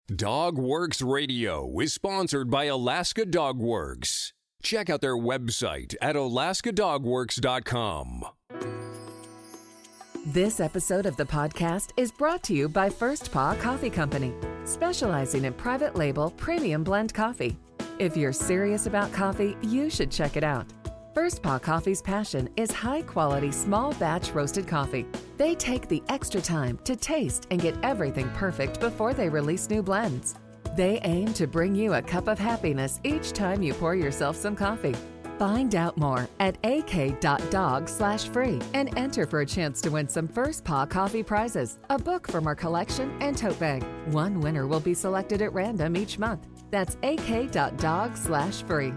Dog Works Radio is sponsored by Alaska Dog Works. Check out their website at alaskadogworks.com. This episode of the podcast is brought to you by First Paw Coffee Company, specializing in private label premium blend coffee. If you're serious about coffee, you should check it out. First Paw Coffee's passion is high-quality, small-batch roasted coffee. They take the extra time to taste and get everything perfect before they release new blends. They aim to bring you a cup of happiness each time you pour yourself some coffee. Find out more at ak.dog/free and enter for a chance to win some First Paw Coffee prizes, a book from our collection, and tote bag. One winner will be selected at random each month. That's ak.dog/free.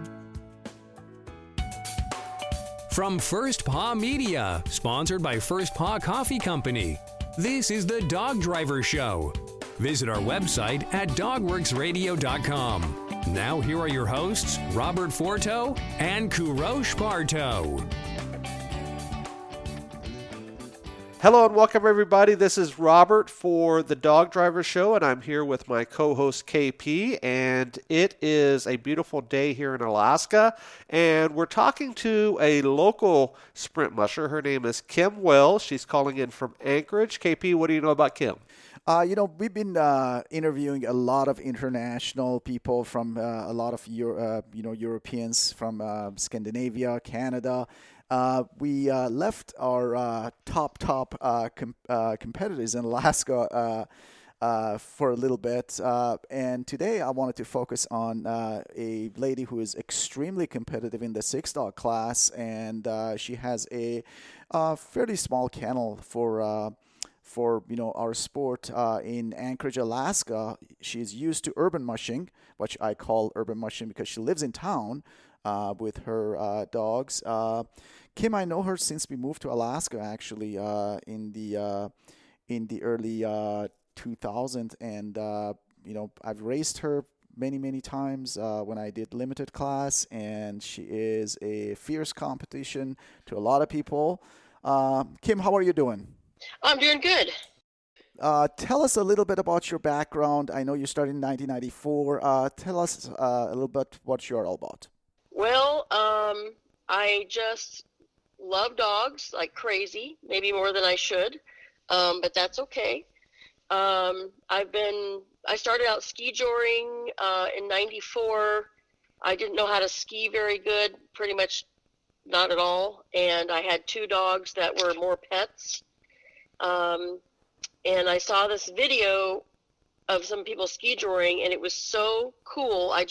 From First Paw Media, sponsored by First Paw Coffee Company, this is the Dog Driver Show. Visit our website at dogworksradio.com. Now here are your hosts, Robert Forto and Parto. Hello and welcome everybody. This is Robert for the Dog Driver Show, and I'm here with my co-host KP, and it is a beautiful day here in Alaska, and we're talking to a local sprint musher. Her name is Kim Wells. She's calling in from Anchorage. KP, what do you know about Kim? We've been interviewing a lot of international people from a lot of Europeans from Scandinavia, Canada. We left our top competitors in Alaska for a little bit, and today I wanted to focus on a lady who is extremely competitive in the 6-dog class, and she has a fairly small kennel for our sport in Anchorage, Alaska. She's used to urban mushing, which I call urban mushing because she lives in town with her dogs. Kim, I know her since we moved to Alaska, actually, in the early 2000s, and I've raced her many times when I did limited class, and she is a fierce competition to a lot of people. Kim, how are you doing? I'm doing good. Tell us a little bit about your background. I know you started in 1994. Tell us a little bit what you're all about. Well, I just love dogs like crazy, maybe more than I should, but that's okay. I started out ski joring in 94. I didn't know how to ski very good, pretty much not at all, and I had 2 dogs that were more pets. And I saw this video of some people ski joring, and it was so cool. I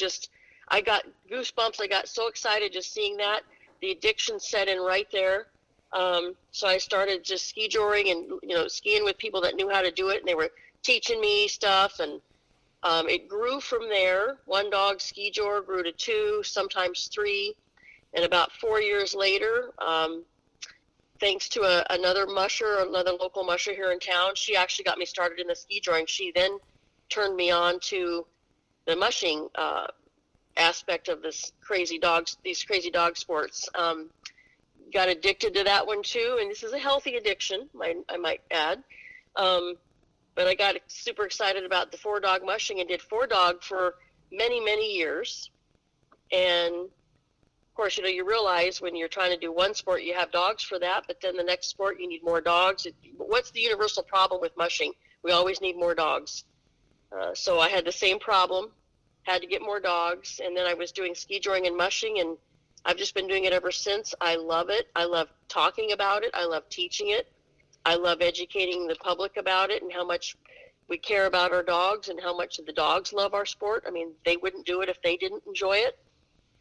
got goosebumps. I got so excited just seeing that. The addiction set in right there. So I started just ski joring and, skiing with people that knew how to do it, and they were teaching me stuff, and it grew from there. 1 dog ski jor grew to 2, sometimes 3, and about 4 years later, thanks to another local musher here in town, she actually got me started in the ski joring. She then turned me on to the mushing aspect of these crazy dog sports. Got addicted to that one too, and this is a healthy addiction, I might add. But I got super excited about the 4-dog mushing and did 4-dog for many years. And of course, you realize when you're trying to do one sport, you have dogs for that, but then the next sport, you need more dogs. What's the universal problem with mushing? We always need more dogs. So I had the same problem, had to get more dogs, and then I was doing ski joring and mushing, and I've just been doing it ever since. I love it. I love talking about it. I love teaching it. I love educating the public about it and how much we care about our dogs and how much the dogs love our sport. I mean, they wouldn't do it if they didn't enjoy it.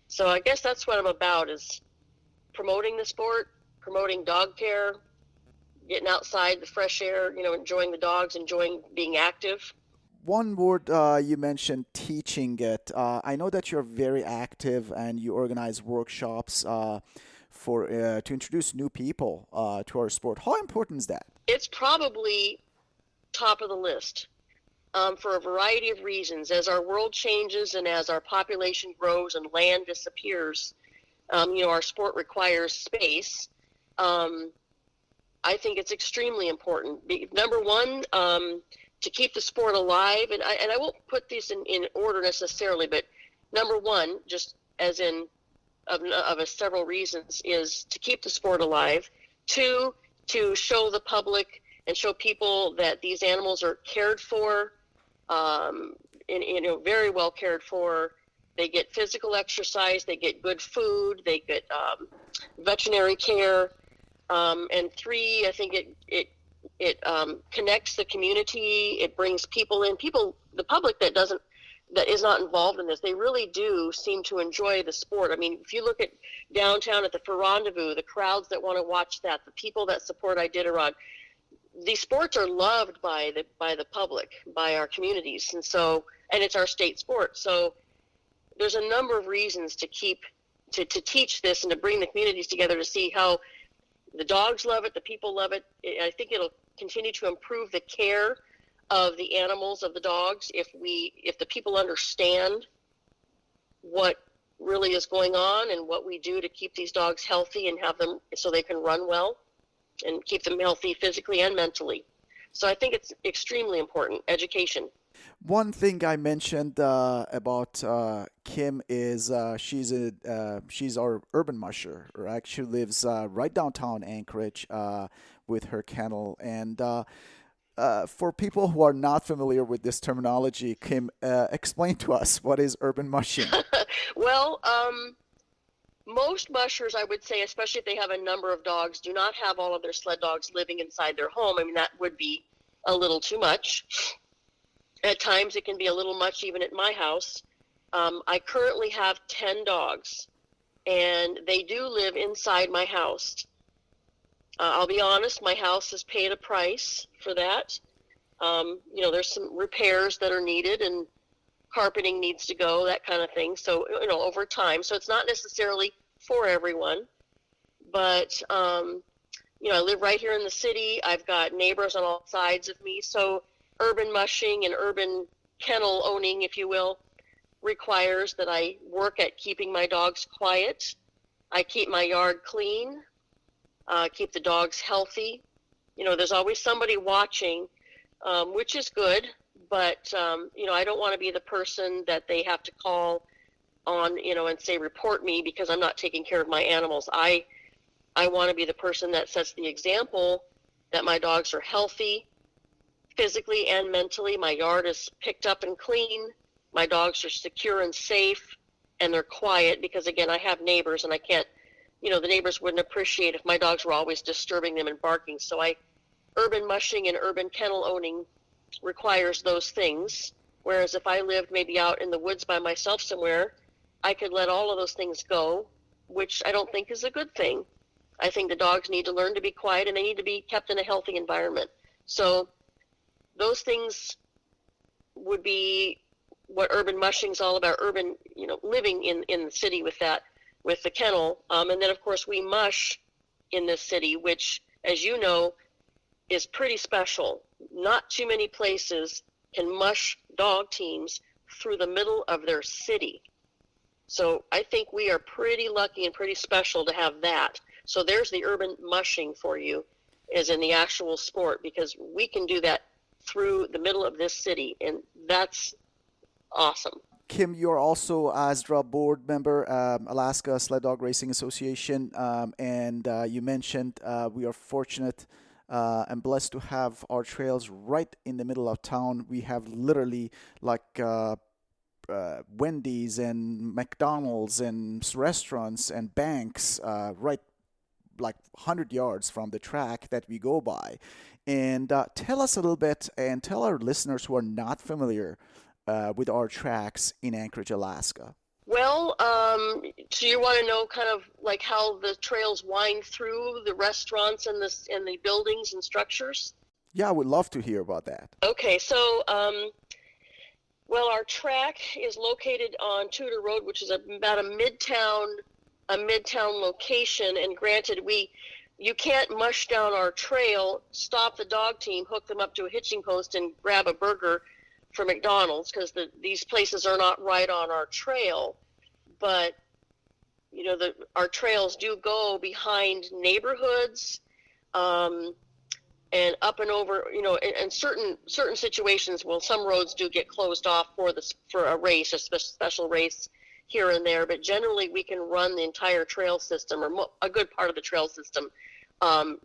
So I guess that's what I'm about, is promoting the sport, promoting dog care, getting outside the fresh air, enjoying the dogs, enjoying being active. One word you mentioned, teaching it. I know that you're very active and you organize workshops to introduce new people to our sport. How important is that? It's probably top of the list. For a variety of reasons. As our world changes and as our population grows and land disappears, our sport requires space. I think it's extremely important. Number one, to keep the sport alive, and I won't put these in order necessarily, but number one, just as in of several reasons, is to keep the sport alive. Two, to show the public and show people that these animals are cared for, and very well cared for. They get physical exercise, they get good food, they get veterinary care, and three, I think it connects the community. It brings people in. The public that is not involved in this, they really do seem to enjoy the sport. I mean, if you look at downtown at the For Rendezvous, the crowds that want to watch that, the people that support Iditarod, these sports are loved by the public, by our communities, and it's our state sport. So there's a number of reasons to teach this and to bring the communities together to see how the dogs love it, the people love it. I think it'll continue to improve the care of the animals, of the dogs, if the people understand what really is going on and what we do to keep these dogs healthy and have them so they can run well and keep them healthy physically and mentally. So I think it's extremely important, education. One thing I mentioned about Kim is she's our urban musher, right? She lives right downtown Anchorage with her kennel. And for people who are not familiar with this terminology, Kim, explain to us, what is urban mushing? Well, most mushers, I would say, especially if they have a number of dogs, do not have all of their sled dogs living inside their home. I mean, that would be a little too much. At times, it can be a little much even at my house. I currently have 10 dogs, and they do live inside my house. I'll be honest, my house has paid a price for that. There's some repairs that are needed, and carpeting needs to go, that kind of thing. So, over time. So it's not necessarily for everyone, but, I live right here in the city. I've got neighbors on all sides of me. So urban mushing and urban kennel owning, if you will, requires that I work at keeping my dogs quiet. I keep my yard clean, keep the dogs healthy. There's always somebody watching, which is good, but, I don't want to be the person that they have to call on, and say, report me because I'm not taking care of my animals. I want to be the person that sets the example that my dogs are healthy, physically and mentally. My yard is picked up and clean. My dogs are secure and safe, and they're quiet because, again, I have neighbors, and I can't, the neighbors wouldn't appreciate if my dogs were always disturbing them and barking. So urban mushing and urban kennel owning requires those things, whereas if I lived maybe out in the woods by myself somewhere, I could let all of those things go, which I don't think is a good thing. I think the dogs need to learn to be quiet, and they need to be kept in a healthy environment. So those things would be what urban mushing is all about, urban, living in the city with the kennel. And then, of course, we mush in this city, which, as you know, is pretty special. Not too many places can mush dog teams through the middle of their city. So I think we are pretty lucky and pretty special to have that. So there's the urban mushing for you, as in the actual sport, because we can do that through the middle of this city, and that's awesome. Kim, you're also ASDRA board member, Alaska Sled Dog Racing Association, and you mentioned we are fortunate and blessed to have our trails right in the middle of town. We have literally Wendy's and McDonald's and restaurants and banks right 100 yards from the track that we go by. And tell us a little bit, and tell our listeners who are not familiar with our tracks in Anchorage, Alaska. Well, so you want to know kind of how the trails wind through the restaurants and the buildings and structures? Yeah, I would love to hear about that. Okay, so our track is located on Tudor Road, which is about a midtown location. And granted, you can't mush down our trail, stop the dog team, hook them up to a hitching post, and grab a burger for McDonald's, because these places are not right on our trail. But our trails do go behind neighborhoods, and up and over, and certain situations, well, some roads do get closed off for a race, a special race here and there, but generally we can run the entire trail system, or a good part of the trail system,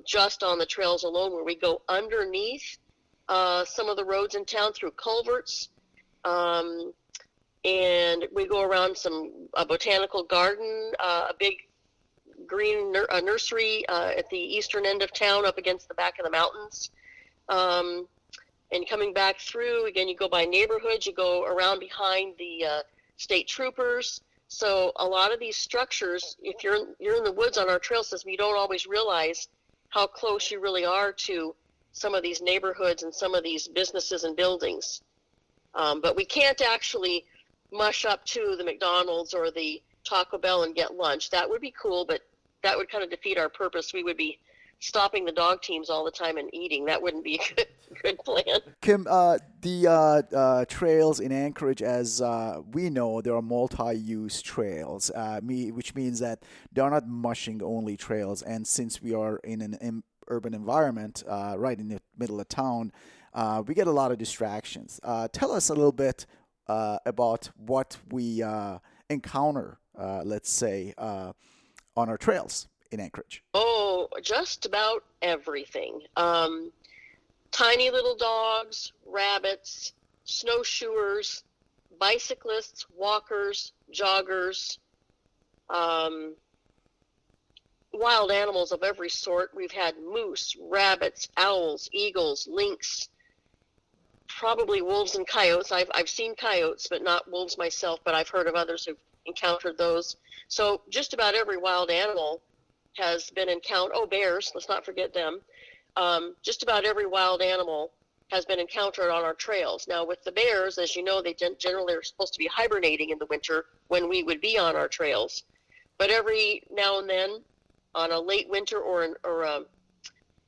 just on the trails alone, where we go underneath some of the roads in town through culverts, and we go around a botanical garden, a big green nursery at the eastern end of town up against the back of the mountains. And coming back through, again, you go by neighborhoods, you go around behind the state troopers. So a lot of these structures, if you're in the woods on our trail system, you don't always realize how close you really are to some of these neighborhoods and some of these businesses and buildings. But we can't actually mush up to the McDonald's or the Taco Bell and get lunch. That would be cool, but that would kind of defeat our purpose. We would be stopping the dog teams all the time and eating. That wouldn't be a good plan. Kim, the trails in Anchorage, as we know, there are multi-use trails, which means that they're not mushing only trails. And since we are in an urban environment, right in the middle of town, we get a lot of distractions. Tell us a little bit about what we encounter, let's say, on our trails in Anchorage. Oh, just about everything. Tiny little dogs, rabbits, snowshoers, bicyclists, walkers, joggers, wild animals of every sort. We've had moose, rabbits, owls, eagles, lynx, probably wolves and coyotes. I've seen coyotes, but not wolves myself, but I've heard of others who've encountered those. So just about every wild animal has been encountered. Oh, bears, let's not forget them. Just about every wild animal has been encountered on our trails. Now, with the bears, as you know, they generally are supposed to be hibernating in the winter when we would be on our trails. But every now and then, on a late winter or a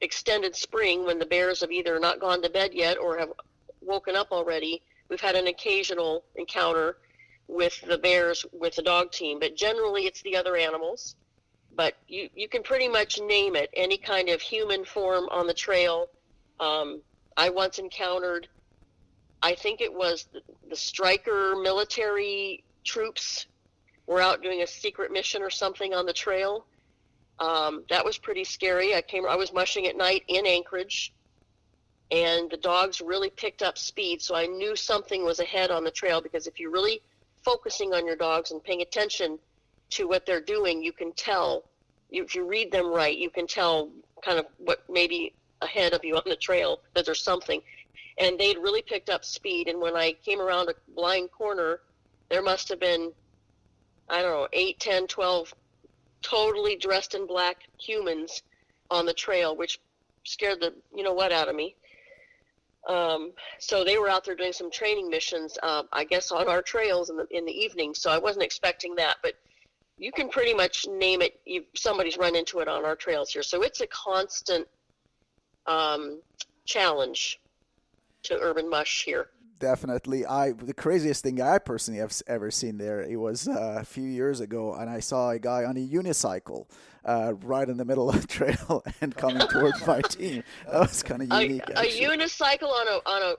extended spring, when the bears have either not gone to bed yet or have woken up already, we've had an occasional encounter with the bears with the dog team. But generally, it's the other animals. But you can pretty much name it, any kind of human form on the trail. I once encountered, I think it was the Stryker military troops were out doing a secret mission or something on the trail. That was pretty scary. I was mushing at night in Anchorage, and the dogs really picked up speed, so I knew something was ahead on the trail, because if you're really focusing on your dogs and paying attention to what they're doing, you can tell. If you read them right, you can tell kind of what may be ahead of you on the trail, that there's something. And they'd really picked up speed, and when I came around a blind corner, there must have been, I don't know, 8, 10, 12 totally dressed in black humans on the trail, which scared the you-know-what out of me. So they were out there doing some training missions, I guess, on our trails in the evening, so I wasn't expecting that. But you can pretty much name it. Somebody's run into it on our trails here. So it's a constant challenge to urban mush here. Definitely. The craziest thing I personally have ever seen there, it was a few years ago, and I saw a guy on a unicycle right in the middle of the trail and coming towards my team. That was kind of unique. A unicycle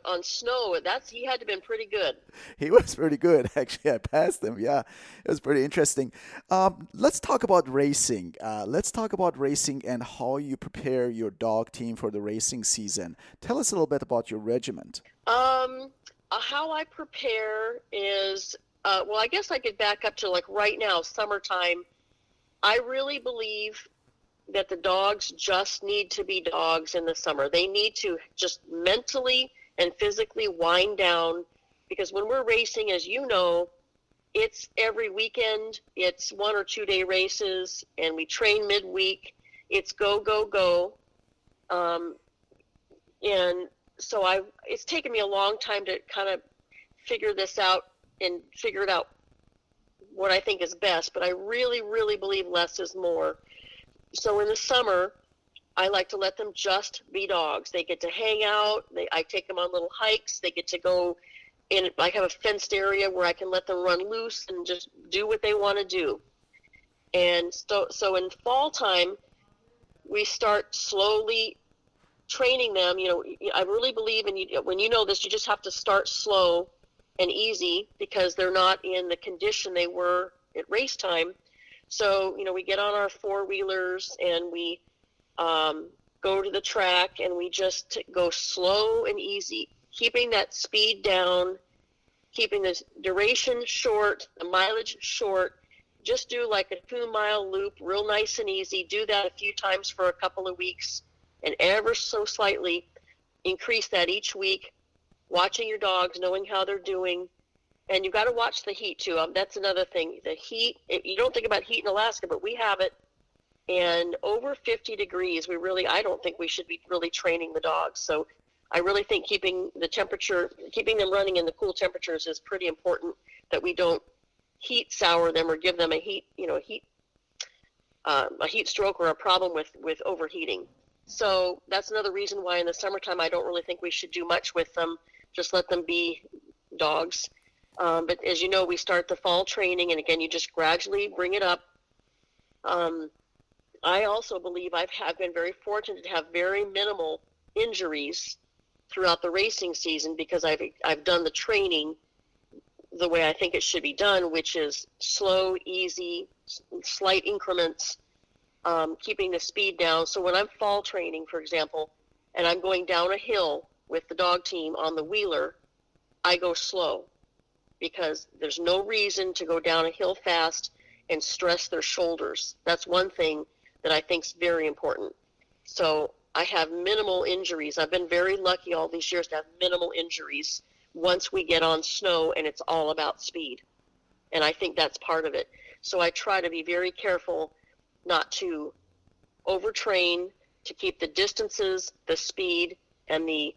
on snow. He had to have been pretty good. He was pretty good. Actually, I passed him. Yeah, it was pretty interesting. Let's talk about racing. Let's talk about racing and how you prepare your dog team for the racing season. Tell us a little bit about your regiment. How I prepare is, well, I guess I could back up to like right now, summertime. I really believe that the dogs just need to be dogs in the summer. They need to just mentally and physically wind down, because when we're racing, as you know, it's every weekend. It's 1 or 2 day races, and we train midweek. It's go, go, go. And so it's taken me a long time to kind of figure this out and figure it out what I think is best, but I really, really believe less is more. So in the summer, I like to let them just be dogs. They get to hang out. I take them on little hikes. They get to go in. I have a fenced area where I can let them run loose and just do what they want to do. And so in fall time, we start slowly training them, I really believe, and when you know this, you just have to start slow and easy because they're not in the condition they were at race time. So, we get on our four-wheelers and we go to the track and we just go slow and easy, keeping that speed down, keeping the duration short, the mileage short. Just do like a 2-mile loop, real nice and easy. Do that a few times for a couple of weeks and ever so slightly increase that each week, watching your dogs, knowing how they're doing. And you've got to watch the heat too. That's another thing. The heat, you don't think about heat in Alaska, but we have it. And over 50 degrees, I don't think we should be really training the dogs. So I really think keeping them running in the cool temperatures is pretty important, that we don't heat sour them or give them a heat stroke or a problem with overheating. So that's another reason why in the summertime I don't really think we should do much with them. Just let them be dogs. But as you know, we start the fall training, and again, you just gradually bring it up. I also believe I've been very fortunate to have very minimal injuries throughout the racing season because I've done the training the way I think it should be done, which is slow, easy, slight increments, keeping the speed down. So when I'm fall training, for example, and I'm going down a hill with the dog team on the wheeler, I go slow because there's no reason to go down a hill fast and stress their shoulders. That's one thing that I think is very important. So I have minimal injuries. I've been very lucky all these years to have minimal injuries once we get on snow and it's all about speed. And I think that's part of it. So I try to be very careful not to overtrain, to keep the distances, the speed, and the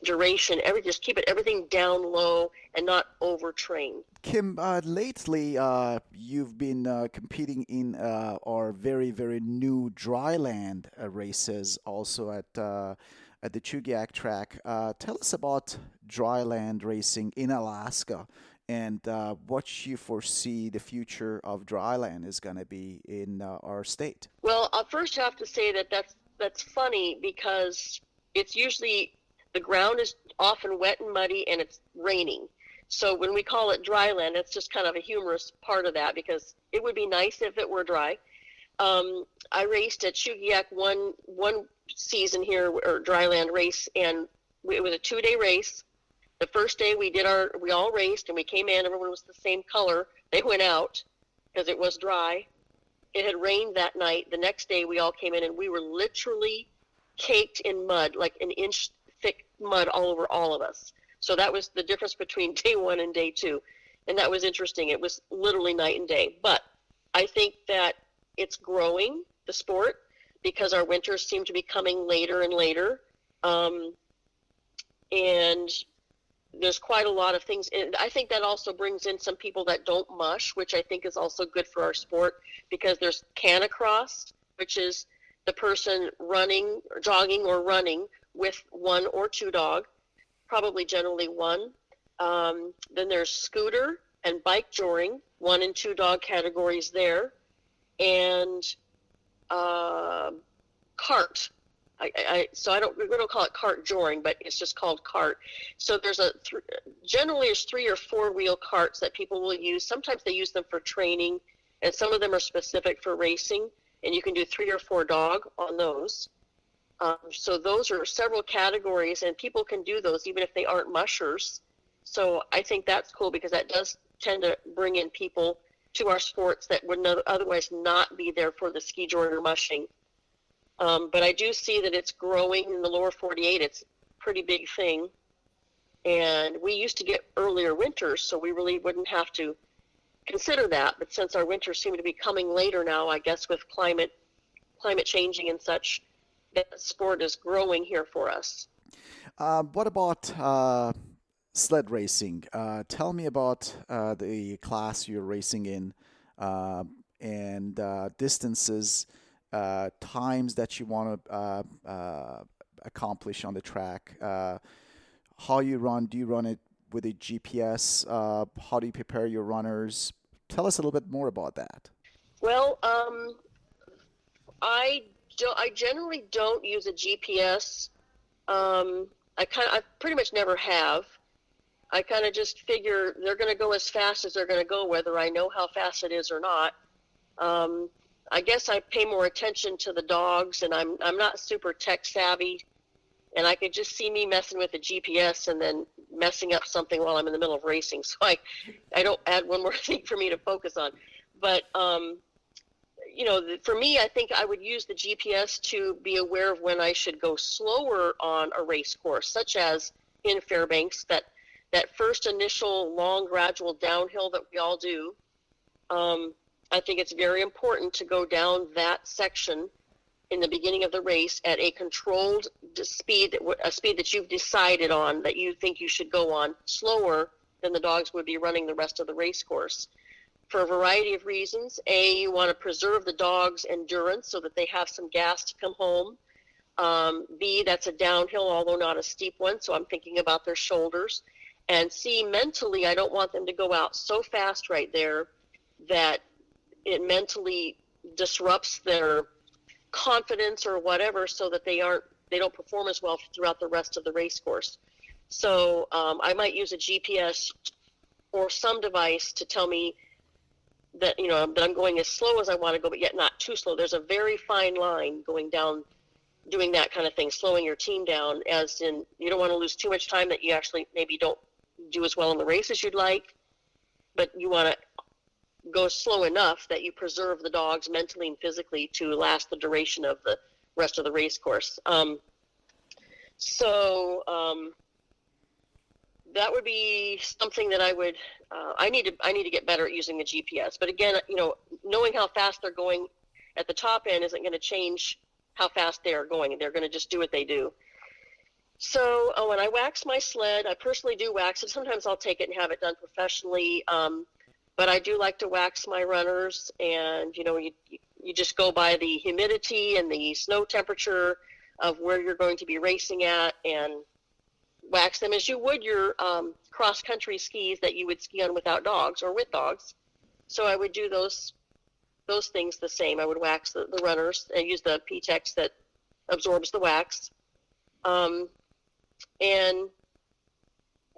duration, just keep everything down low and not overtrain. Kim, lately you've been competing in our very, very new Dryland races, also at the Chugiak track. Tell us about Dryland racing in Alaska and what you foresee the future of Dryland is going to be in our state. Well, I'll first have to say that's funny because it's usually the ground is often wet and muddy and it's raining. So when we call it Dryland, it's just kind of a humorous part of that because it would be nice if it were dry. I raced at Chugiak one season here, or Dryland race, and it was a 2-day race. The first day we all raced and we came in, everyone was the same color. They went out because it was dry. It had rained that night. The next day we all came in and we were literally caked in mud, like an inch thick mud all over all of us. So that was the difference between day 1 and day 2. And that was interesting. It was literally night and day. But I think that it's growing, the sport, because our winters seem to be coming later and later. And there's quite a lot of things. And I think that also brings in some people that don't mush, which I think is also good for our sport, because there's canicross, which is the person running, or jogging or running with 1 or 2 dog, probably generally 1. Then there's scooter and bike joring, 1 and 2 dog categories there, and cart. We don't call it cart joring, but it's just called cart. So there's generally there's 3 or 4 wheel carts that people will use. Sometimes they use them for training, and some of them are specific for racing, and you can do 3 or 4 dog on those. So those are several categories, and people can do those even if they aren't mushers. So I think that's cool because that does tend to bring in people to our sports that would otherwise not be there for the ski joring or mushing. But I do see that it's growing in the lower 48. It's a pretty big thing. And we used to get earlier winters, so we really wouldn't have to consider that. But since our winters seem to be coming later now, I guess with climate changing and such, that sport is growing here for us. What about sled racing? Tell me about the class you're racing in and distances, times that you want to accomplish on the track. How you run? Do you run it with a GPS? How do you prepare your runners? Tell us a little bit more about that. Well, I I generally don't use a GPS. I pretty much never have. I kind of just figure they're going to go as fast as they're going to go, whether I know how fast it is or not. I guess I pay more attention to the dogs, and I'm not super tech savvy, and I could just see me messing with the GPS and then messing up something while I'm in the middle of racing. So I don't add one more thing for me to focus on. But for me, I think I would use the GPS to be aware of when I should go slower on a race course, such as in Fairbanks, that first initial long gradual downhill that we all do. I think it's very important to go down that section in the beginning of the race at a controlled speed, a speed that you've decided on, that you think you should go on, slower than the dogs would be running the rest of the race course. For a variety of reasons. A, you want to preserve the dog's endurance so that they have some gas to come home. B, that's a downhill, although not a steep one, so I'm thinking about their shoulders. And C, mentally, I don't want them to go out so fast right there that it mentally disrupts their confidence or whatever, so that they don't perform as well throughout the rest of the race course. So I might use a GPS or some device to tell me that that I'm going as slow as I want to go, but yet not too slow. There's a very fine line going down, doing that kind of thing, slowing your team down, as in you don't want to lose too much time that you actually maybe don't do as well in the race as you'd like, but you want to go slow enough that you preserve the dogs mentally and physically to last the duration of the rest of the race course. That would be something that I would. I need to get better at using the GPS. But again, knowing how fast they're going at the top end isn't going to change how fast they are going. They're going to just do what they do. So when I wax my sled, I personally do wax it. Sometimes I'll take it and have it done professionally. But I do like to wax my runners, and you just go by the humidity and the snow temperature of where you're going to be racing at, and wax them as you would your cross-country skis that you would ski on without dogs or with dogs. So I would do those things the same. I would wax the runners and use the P-Tex that absorbs the wax. And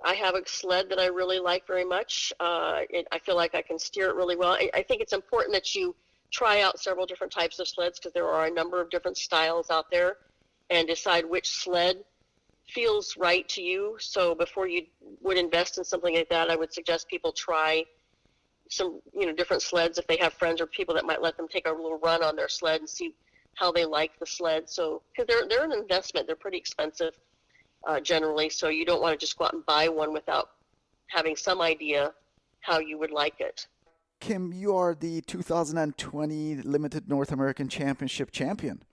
I have a sled that I really like very much. I feel like I can steer it really well. I think it's important that you try out several different types of sleds, because there are a number of different styles out there, and decide which sled feels right to you. So before you would invest in something like that, I would suggest people try some different sleds if they have friends or people that might let them take a little run on their sled and see how they like the sled. So because they're an investment, they're pretty expensive generally, so you don't want to just go out and buy one without having some idea how you would like it. Kim, you are the 2020 Limited North American Championship champion.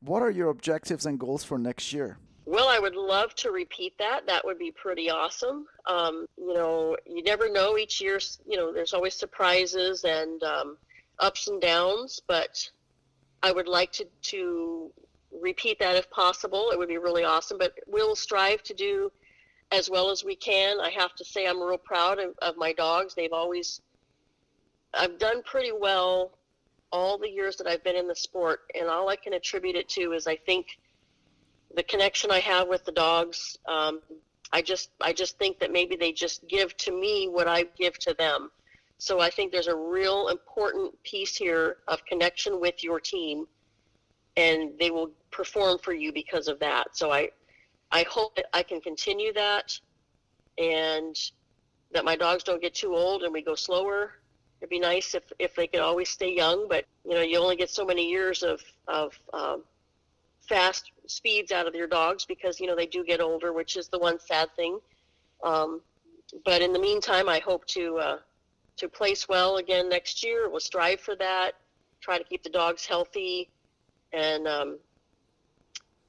What are your objectives and goals for next year? Well, I would love to repeat that. That would be pretty awesome. You never know. Each year, there's always surprises and ups and downs, but I would like to repeat that if possible. It would be really awesome, but we'll strive to do as well as we can. I have to say I'm real proud of my dogs. I've done pretty well all the years that I've been in the sport, and all I can attribute it to is I think the connection I have with the dogs. I just think that maybe they just give to me what I give to them. So I think there's a real important piece here of connection with your team, and they will perform for you because of that. So I hope that I can continue that, and that my dogs don't get too old and we go slower. It'd be nice if they could always stay young, but you only get so many years of fast speeds out of your dogs, because they do get older, which is the one sad thing. But in the meantime, I hope to place well again next year. We'll strive for that, try to keep the dogs healthy, and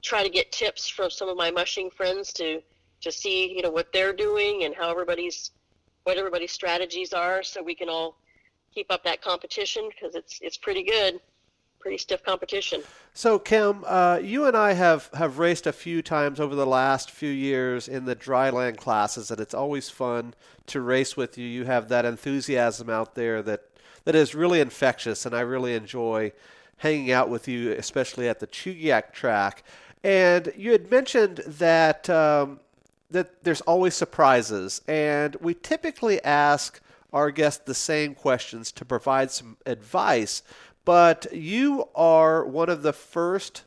try to get tips from some of my mushing friends to see what they're doing and what everybody's strategies are, so we can all keep up that competition, because it's pretty good, pretty stiff competition. So Kim, you and I have raced a few times over the last few years in the Dryland classes, and it's always fun to race with you. You have that enthusiasm out there that is really infectious, and I really enjoy hanging out with you, especially at the Chugiak track. And you had mentioned that that there's always surprises, and we typically ask our guests the same questions to provide some advice, but you are one of the first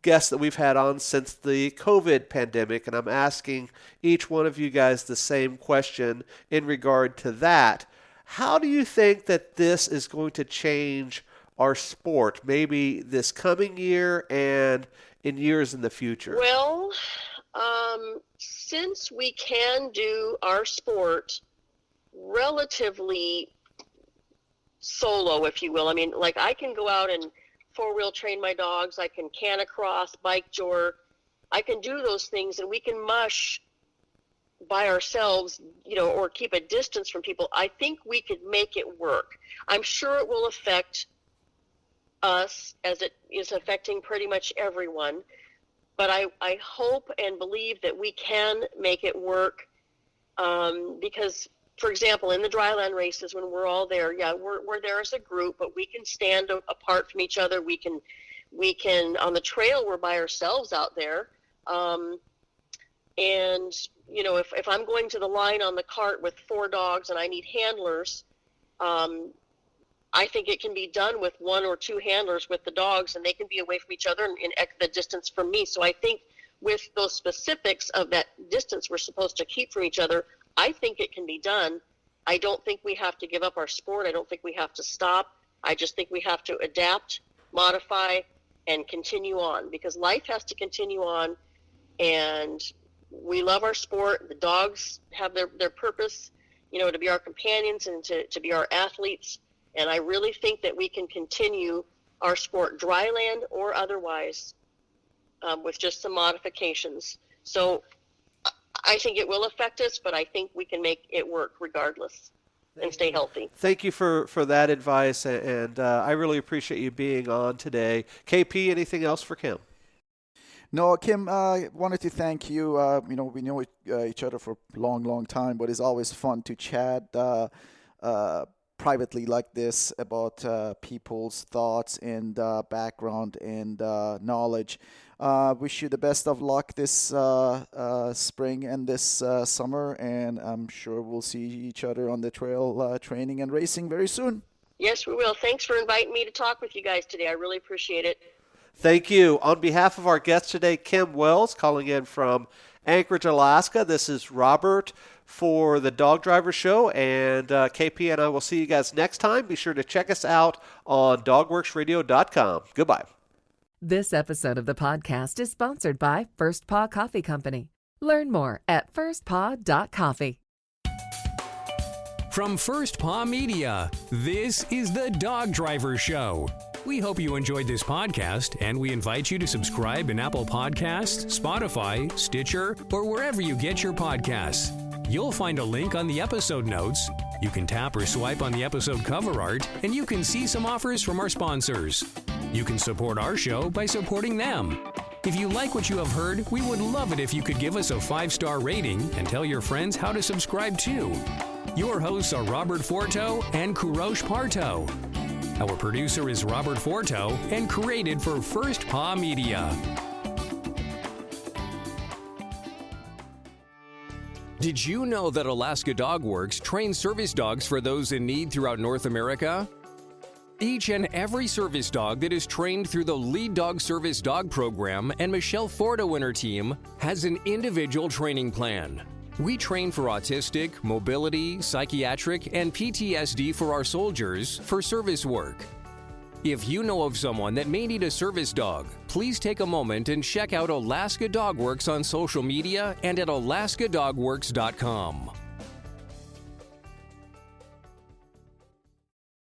guests that we've had on since the COVID pandemic, and I'm asking each one of you guys the same question in regard to that. How do you think that this is going to change our sport, maybe this coming year and in years in the future? Well, since we can do our sport relatively solo, if you will, I mean, like I can go out and four-wheel train my dogs, I can canicross, bike jor, I can do those things, and we can mush by ourselves, or keep a distance from people. I think we could make it work. I'm sure it will affect us as it is affecting pretty much everyone. But I hope and believe that we can make it work because, for example, in the Dryland races, when we're all there, we're there as a group, but we can stand apart from each other. We can on the trail, we're by ourselves out there. And, if I'm going to the line on the cart with 4 dogs and I need handlers, I think it can be done with 1 or 2 handlers with the dogs, and they can be away from each other and the distance from me. So I think with those specifics of that distance we're supposed to keep from each other, I think it can be done. I don't think we have to give up our sport. I don't think we have to stop. I just think we have to adapt, modify, and continue on, because life has to continue on, and we love our sport. The dogs have their purpose, to be our companions and to be our athletes. And I really think that we can continue our sport, Dryland or otherwise, with just some modifications. So I think it will affect us, but I think we can make it work regardless and stay healthy. Thank you for that advice, and I really appreciate you being on today. KP, anything else for Kim? No, Kim, I wanted to thank you. We know each other for a long, long time, but it's always fun to chat privately like this about people's thoughts and background and knowledge. Wish you the best of luck this spring and this summer, and I'm sure we'll see each other on the trail training and racing very soon. Yes, we will. Thanks for inviting me to talk with you guys today. I really appreciate it. Thank you. On behalf of our guest today, Kim Wells, calling in from Anchorage, Alaska, this is Robert for the Dog Driver Show, and KP and I will see you guys next time. Be sure to check us out on dogworksradio.com. Goodbye. This episode of the podcast is sponsored by First Paw Coffee Company. Learn more at firstpaw.coffee. From First Paw Media, this is the Dog Driver Show. We hope you enjoyed this podcast, and we invite you to subscribe in Apple Podcasts, Spotify, Stitcher, or wherever you get your podcasts. You'll find a link on the episode notes. You can tap or swipe on the episode cover art, and you can see some offers from our sponsors. You can support our show by supporting them. If you like what you have heard, we would love it if you could give us a 5-star rating and tell your friends how to subscribe too. Your hosts are Robert Forto and Kurosh Parto. Our producer is Robert Forto and created for First Paw Media. Did you know that Alaska Dog Works trains service dogs for those in need throughout North America? Each and every service dog that is trained through the Lead Dog Service Dog Program and Michelle Forto and her team has an individual training plan. We train for autistic, mobility, psychiatric, and PTSD for our soldiers for service work. If you know of someone that may need a service dog, please take a moment and check out Alaska Dog Works on social media and at alaskadogworks.com.